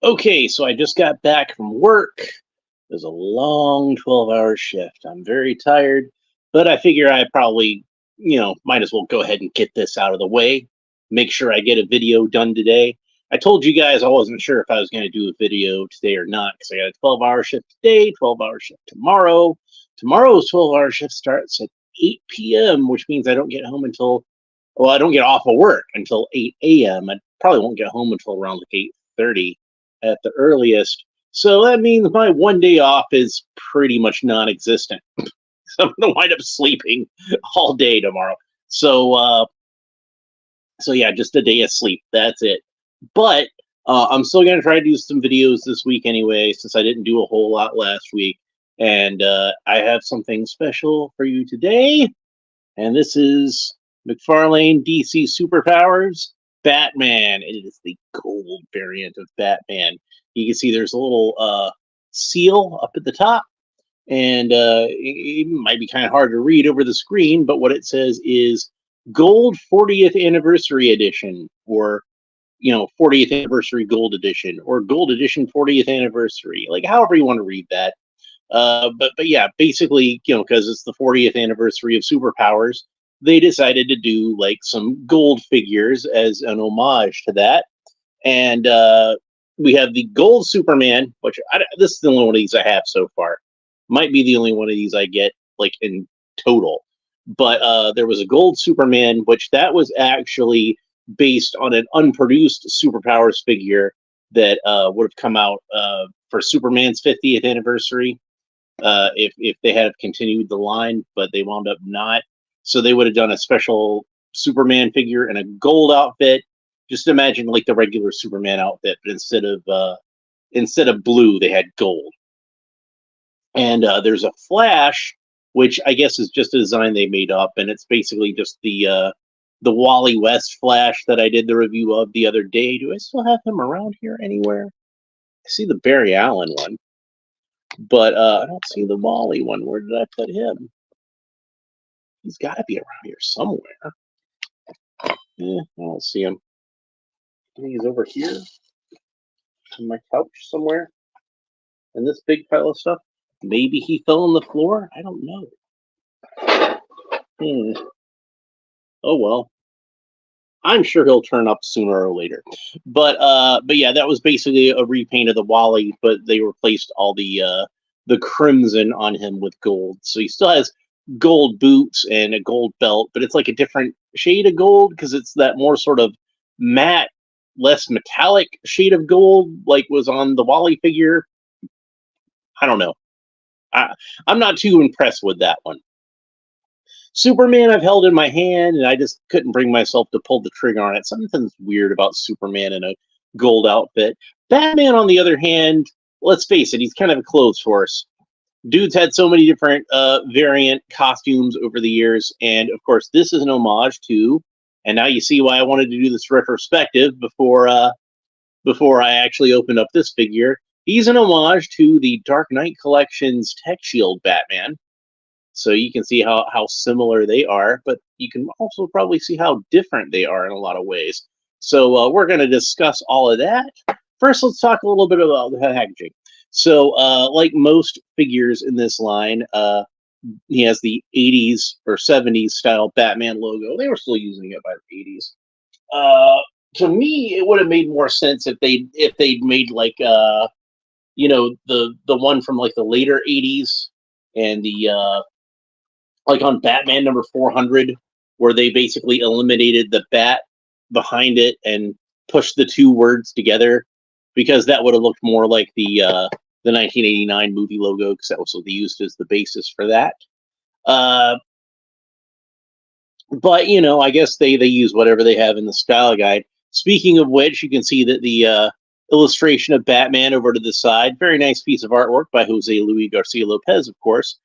Okay, so I just got back from work. It was a long 12-hour shift. I'm very tired, but I figure I probably, might as well go ahead and get this out of the way. Make sure I get a video done today. I told you guys I wasn't sure if I was going to do a video today or not because I got a 12-hour shift today, 12-hour shift tomorrow. Tomorrow's 12-hour shift starts at 8 p.m., which means I don't get home until, well, I don't get off of work until 8 a.m. I probably won't get home until around like 8:30 at the earliest. So that means my one day off is pretty much non-existent. So I'm gonna wind up sleeping all day tomorrow. So so yeah, just a day of sleep. That's it. But I'm still gonna try to do some videos this week anyway, since I didn't do a whole lot last week. And I have something special for you today. And this is Mcfarlane DC Superpowers Batman. It is the gold variant of Batman. You can see there's a little seal up at the top, and it might be kind of hard to read over the screen, but what it says is Gold 40th Anniversary Edition, or 40th Anniversary Gold Edition, or Gold Edition 40th Anniversary, like however you want to read that. But yeah, basically, because it's the 40th anniversary of Superpowers, they decided to do like some gold figures as an homage to that. And we have the gold Superman, which this is the only one of these I have so far. Might be the only one of these I get like in total. But there was a gold Superman, which that was actually based on an unproduced Superpowers figure that would have come out for Superman's 50th anniversary if they had continued the line, but they wound up not. So they would have done a special Superman figure in a gold outfit. Just imagine like the regular Superman outfit, but instead of blue, they had gold. And there's a Flash, which I guess is just a design they made up, and it's basically just the Wally West Flash that I did the review of the other day. Do I still have him around here anywhere? I see the Barry Allen one, but I don't see the Wally one. Where did I put him? He's got to be around here somewhere. I don't see him. He's over here on my couch somewhere. And this big pile of stuff. Maybe he fell on the floor. I don't know. Oh well. I'm sure he'll turn up sooner or later. But yeah, that was basically a repaint of the Wally, but they replaced all the crimson on him with gold. So he still has gold boots and a gold belt, but it's like a different shade of gold because it's that more sort of matte, less metallic shade of gold, like was on the Wally figure. I don't know. I'm not too impressed with that one. Superman I've held in my hand, and I just couldn't bring myself to pull the trigger on it. Something's weird about Superman in a gold outfit. Batman, on the other hand, let's face it, he's kind of a clothes horse. Dude's had so many different variant costumes over the years, and of course, this is an homage to. And now you see why I wanted to do this retrospective before I actually opened up this figure. He's an homage to the Dark Knight Collection's Tec-Shield Batman. So you can see how similar they are, but you can also probably see how different they are in a lot of ways. So we're going to discuss all of that. First, let's talk a little bit about the packaging. So like most figures in this line, he has the 80s or 70s style Batman logo. They were still using it by the 80s. To me, it would have made more sense if they'd made like the one from like the later 80s and the like on Batman number 400, where they basically eliminated the bat behind it and pushed the two words together, because that would have looked more like the 1989 movie logo, because that was what they used as the basis for that. But I guess they use whatever they have in the style guide. Speaking of which, you can see that the illustration of Batman over to the side, very nice piece of artwork by Jose Luis Garcia Lopez, of course.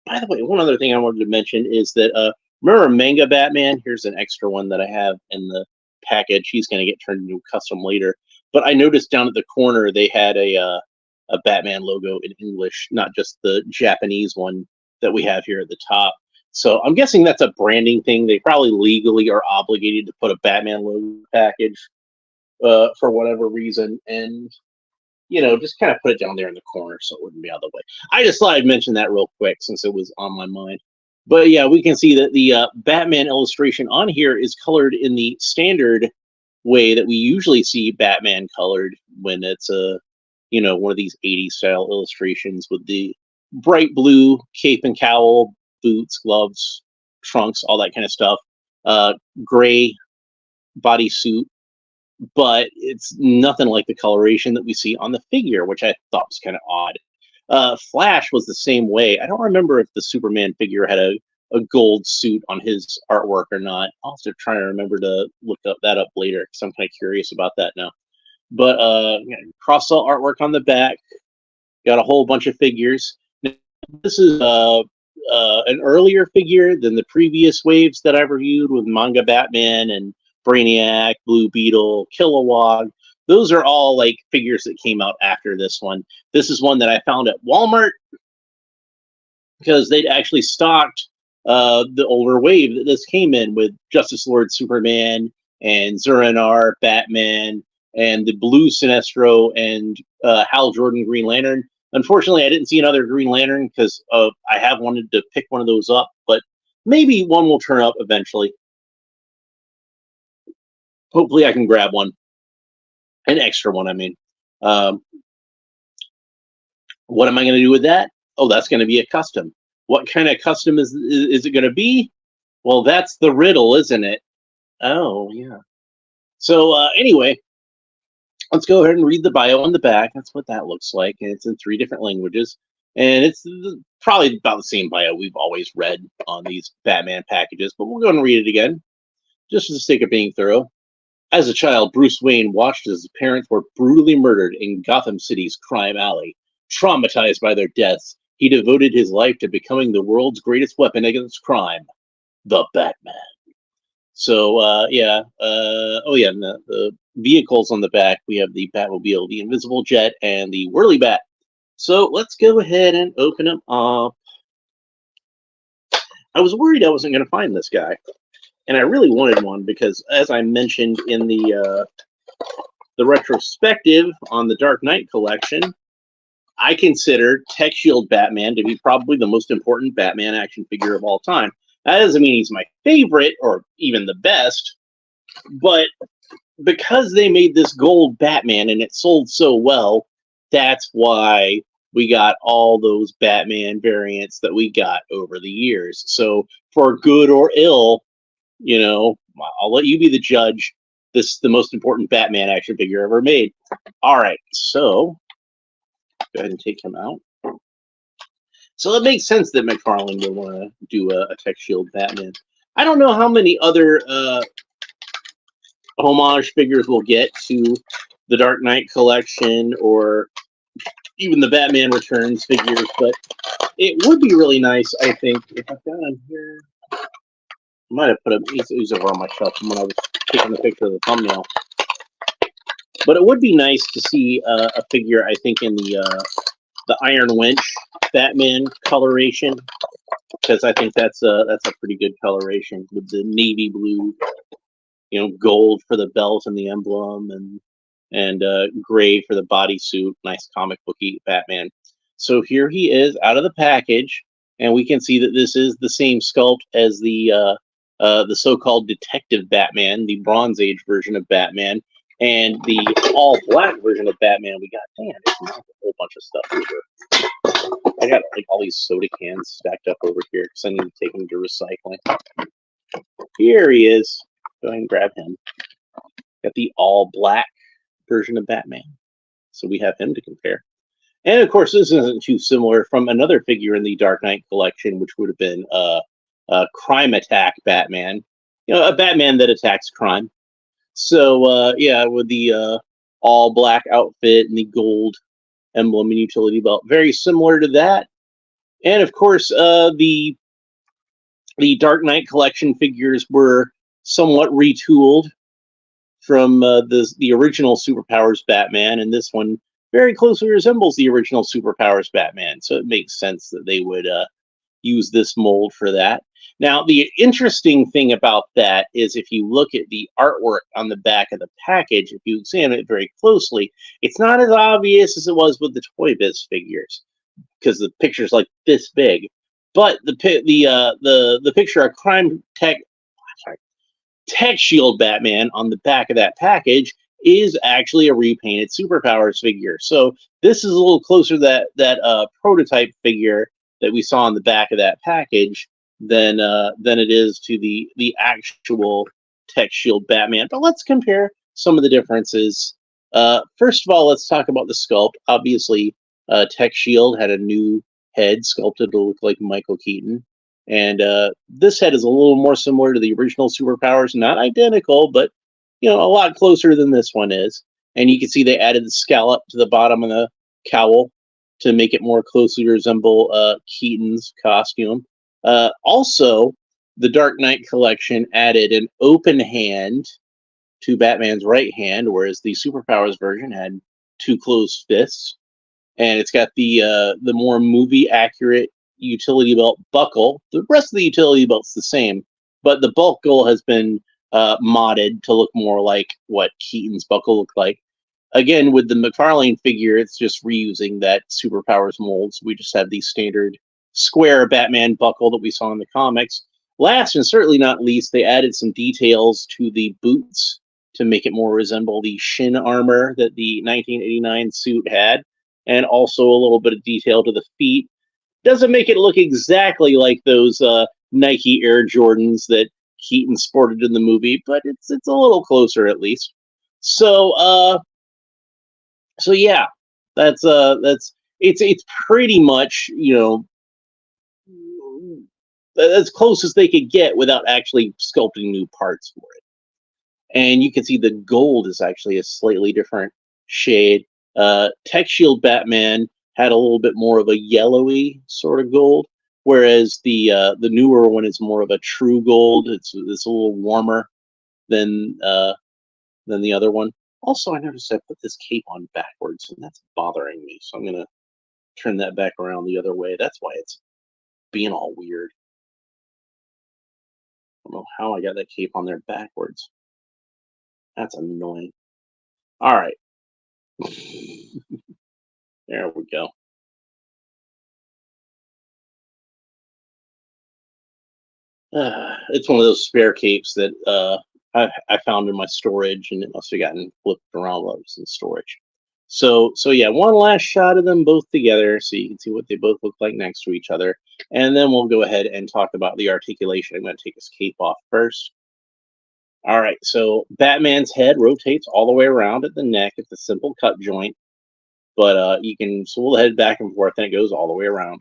By the way, one other thing I wanted to mention is that remember Manga Batman? Here's an extra one that I have in the package. He's going to get turned into a custom later. But I noticed down at the corner they had a Batman logo in English, not just the Japanese one that we have here at the top. So I'm guessing that's a branding thing. They probably legally are obligated to put a Batman logo package for whatever reason. And you know, just kind of put it down there in the corner so it wouldn't be out of the way. I just thought I'd mention that real quick since it was on my mind. But yeah, we can see that the Batman illustration on here is colored in the standard way that we usually see Batman colored when it's a, you know, one of these 80s style illustrations with the bright blue cape and cowl, boots, gloves, trunks, all that kind of stuff. Gray bodysuit, but it's nothing like the coloration that we see on the figure, which I thought was kind of odd. Flash was the same way. I don't remember if the Superman figure had a gold suit on his artwork or not. I'll have to try to remember to look that up later because I'm kind of curious about that now. But cross-sell artwork on the back. Got a whole bunch of figures. Now, this is an earlier figure than the previous waves that I've reviewed with Manga Batman and Brainiac, Blue Beetle, Kilowog. Those are all like figures that came out after this one. This is one that I found at Walmart because they'd actually stocked the older wave that this came in with Justice Lord Superman and Zur-En-Arrh Batman and the blue Sinestro and Hal Jordan Green Lantern. Unfortunately, I didn't see another Green Lantern because I have wanted to pick one of those up, but maybe one will turn up eventually. Hopefully I can grab one. An extra one, I mean. What am I going to do with that? Oh, that's going to be a custom. What kind of custom is it going to be? Well, that's the riddle, isn't it? Oh, yeah. So anyway, let's go ahead and read the bio on the back. That's what that looks like. And it's in 3 different languages. And it's probably about the same bio we've always read on these Batman packages. But we'll go and read it again, just for the sake of being thorough. As a child, Bruce Wayne watched as his parents were brutally murdered in Gotham City's crime alley. Traumatized by their deaths, he devoted his life to becoming the world's greatest weapon against crime, the Batman. So, yeah. Oh, yeah, and the vehicles on the back, we have the Batmobile, the Invisible Jet, and the Whirly Bat. So let's go ahead and open them up. I was worried I wasn't going to find this guy. And I really wanted one because, as I mentioned in the retrospective on the Dark Knight collection, I consider Tec-Shield Batman to be probably the most important Batman action figure of all time. That doesn't mean he's my favorite or even the best, but because they made this gold Batman and it sold so well, that's why we got all those Batman variants that we got over the years. So for good or ill, you know, I'll let you be the judge. This is the most important Batman action figure ever made. All right, so go ahead and take him out. So it makes sense that Mcfarlane would want to do a Tec-Shield Batman. I don't know how many other homage figures we'll get to the Dark Knight collection or even the Batman Returns figures, but it would be really nice, I think, if I've got him here. I might have put him, he's over on my shelf when I was taking the picture of the thumbnail. But it would be nice to see a figure, I think, in the Iron Wench Batman coloration, because I think that's a pretty good coloration with the navy blue, you know, gold for the belt and the emblem, and gray for the bodysuit. Nice comic booky Batman. So here he is out of the package, and we can see that this is the same sculpt as the so-called Detective Batman, the Bronze Age version of Batman, and the all-black version of Batman. We got, damn, it's not a whole bunch of stuff over. I got like all these soda cans stacked up over here because I need to take them to recycling. Here he is. Go ahead and grab him. Got the all-black version of Batman. So we have him to compare. And of course, this isn't too similar from another figure in the Dark Knight collection, which would have been Crime Attack Batman. You know, a Batman that attacks crime. So yeah, with the all black outfit and the gold emblem and utility belt, very similar to that. And of course, the Dark Knight collection figures were somewhat retooled from the original Superpowers Batman, and this one very closely resembles the original Superpowers Batman. So it makes sense that they would use this mold for that. Now, the interesting thing about that is if you look at the artwork on the back of the package, if you examine it very closely, it's not as obvious as it was with the Toy Biz figures because the picture's like this big. But the picture of Tec-Shield Batman on the back of that package is actually a repainted Superpowers figure. So this is a little closer to that prototype figure that we saw on the back of that package than it is to the actual Tec-Shield Batman. But let's compare some of the differences. First of all, let's talk about the sculpt. Obviously, Tec-Shield had a new head sculpted to look like Michael Keaton. And this head is a little more similar to the original Superpowers, not identical, but a lot closer than this one is. And you can see they added the scallop to the bottom of the cowl to make it more closely resemble Keaton's costume. Also, the Dark Knight collection added an open hand to Batman's right hand, whereas the Superpowers version had two closed fists. And it's got the more movie accurate utility belt buckle. The rest of the utility belt's the same, but the buckle has been modded to look more like what Keaton's buckle looked like. Again, with the Mcfarlane figure, it's just reusing that Superpowers mold. So we just have the standard square Batman buckle that we saw in the comics. Last and certainly not least, they added some details to the boots to make it more resemble the shin armor that the 1989 suit had, and also a little bit of detail to the feet. Doesn't make it look exactly like those Nike Air Jordans that Keaton sported in the movie, but it's a little closer at least. So yeah, that's it's pretty much as close as they could get without actually sculpting new parts for it. And you can see the gold is actually a slightly different shade. Tec-Shield Batman had a little bit more of a yellowy sort of gold, whereas the newer one is more of a true gold. It's a little warmer than the other one. Also, I noticed I put this cape on backwards, and that's bothering me. So I'm gonna turn that back around the other way. That's why it's being all weird. I don't know how I got that cape on there backwards. That's annoying. All right. There we go. It's one of those spare capes that I found in my storage, and it must have gotten flipped around while it was in storage. So yeah, one last shot of them both together so you can see what they both look like next to each other. And then we'll go ahead and talk about the articulation. I'm going to take his cape off first. All right, so Batman's head rotates all the way around at the neck. It's a simple cut joint, but you can swivel the head back and forth and it goes all the way around.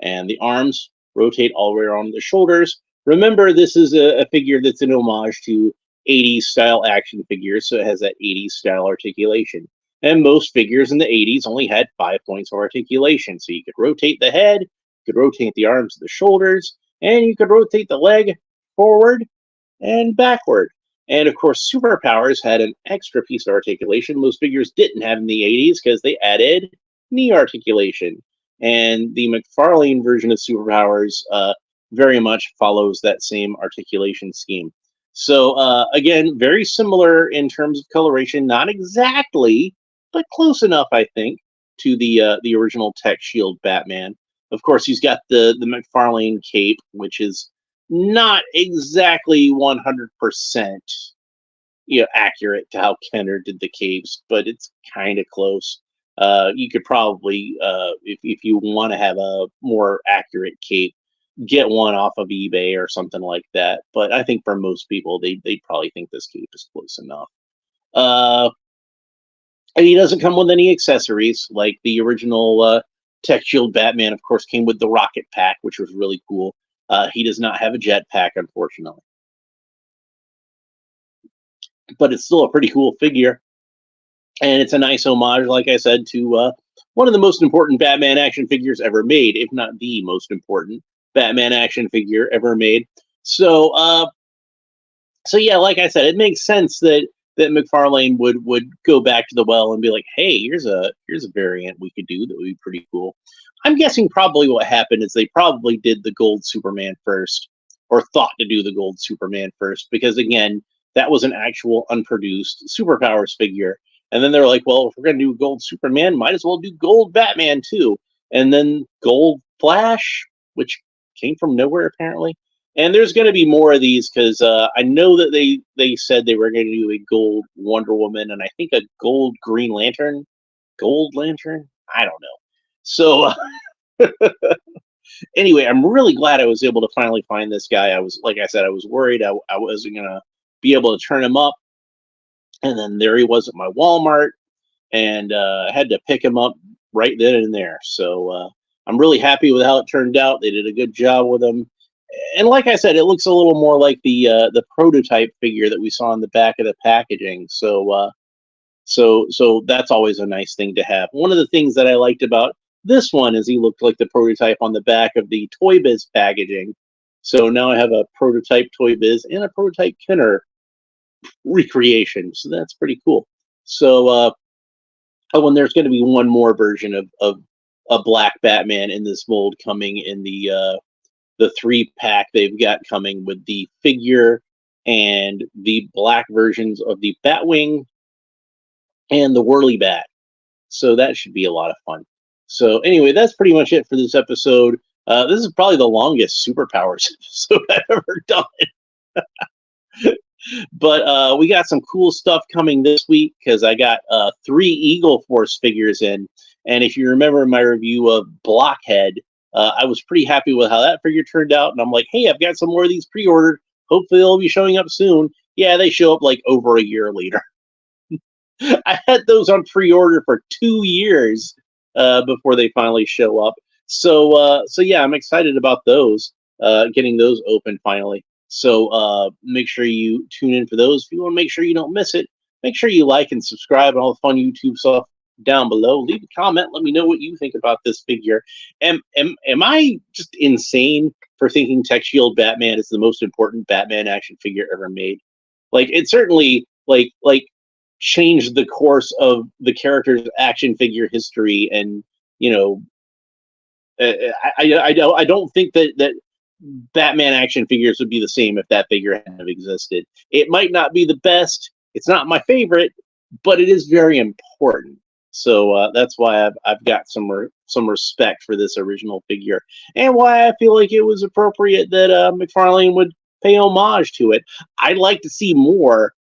And the arms rotate all the way around the shoulders. Remember, this is a figure that's an homage to 80s style action figures, so it has that 80s style articulation. And most figures in the 80s only had 5 points of articulation. So you could rotate the head, you could rotate the arms and the shoulders, and you could rotate the leg forward and backward. And of course, Superpowers had an extra piece of articulation most figures didn't have in the 80s because they added knee articulation. And the Mcfarlane version of Superpowers very much follows that same articulation scheme. So again, very similar in terms of coloration, not exactly, but close enough, I think, to the original Tec-Shield Batman. Of course, he's got the Mcfarlane cape, which is not exactly 100% accurate to how Kenner did the capes, but it's kind of close. You could probably, if you want to have a more accurate cape, get one off of eBay or something like that. But I think for most people, they probably think this cape is close enough. And he doesn't come with any accessories like the original Tec-Shield Batman. Of course, came with the rocket pack, which was really cool. He does not have a jet pack, unfortunately, but it's still a pretty cool figure. And it's a nice homage, like I said, to one of the most important Batman action figures ever made, if not the most important Batman action figure ever made. So yeah, like I said, it makes sense that Mcfarlane would go back to the well and be like, hey, here's a variant we could do that would be pretty cool. I'm guessing probably what happened is they probably did the gold Superman first, or thought to do the gold Superman first, because again, that was an actual unproduced superpowers figure. And then they're like, well, if we're going to do gold Superman, might as well do gold Batman too. And then gold Flash, which came from nowhere apparently. And there's going to be more of these because I know that they said they were going to do a gold Wonder Woman and I think a gold Green Lantern. Gold Lantern? I don't know. So anyway, I'm really glad I was able to finally find this guy. I was, like I said, I was worried I wasn't going to be able to turn him up. And then there he was at my Walmart, and I had to pick him up right then and there. So I'm really happy with how it turned out. They did a good job with him. And like I said, it looks a little more like the prototype figure that we saw in the back of the packaging. So that's always a nice thing to have. One of the things that I liked about this one is he looked like the prototype on the back of the Toy Biz packaging. So now I have a prototype Toy Biz and a prototype Kenner recreation. So that's pretty cool. So oh, and there's going to be one more version of a black Batman in this mold coming in the 3-pack they've got coming with the figure and the black versions of the Batwing and the Whirly Bat. So that should be a lot of fun. So anyway, that's pretty much it for this episode. This is probably the longest Superpowers episode I've ever done. But we got some cool stuff coming this week because I got 3 Eagle Force figures in. And if you remember my review of Blockhead, I was pretty happy with how that figure turned out. And I'm like, hey, I've got some more of these pre-ordered. Hopefully they'll be showing up soon. Yeah, they show up like over a year later. I had those on pre-order for 2 years before they finally show up. So yeah, I'm excited about those, getting those open finally. So make sure you tune in for those. If you want to make sure you don't miss it, make sure you like and subscribe and all the fun YouTube stuff down below. Leave a comment. Let me know what you think about this figure. Am I just insane for thinking Tec-Shield Batman is the most important Batman action figure ever made? Like, it certainly like changed the course of the character's action figure history, and you know, I don't think that Batman action figures would be the same if that figure hadn't existed. It might not be the best. It's not my favorite, but it is very important. So that's why I've got some respect for this original figure, and why I feel like it was appropriate that Mcfarlane would pay homage to it. I'd like to see more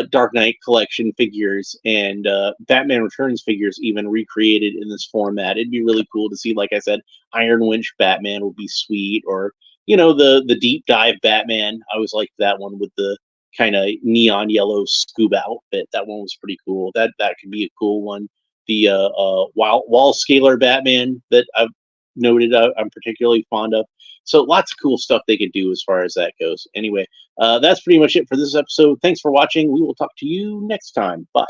Dark Knight collection figures and Batman Returns figures even recreated in this format. It'd be really cool to see, like I said, Iron Winch Batman would be sweet, or you know, the deep dive Batman. I always liked that one with the kind of neon yellow scuba outfit. That one was pretty cool. That could be a cool one. The wall scalar Batman that I've noted I'm particularly fond of. So lots of cool stuff they could do as far as that goes. Anyway, that's pretty much it for this episode. Thanks for watching. We will talk to you next time. Bye.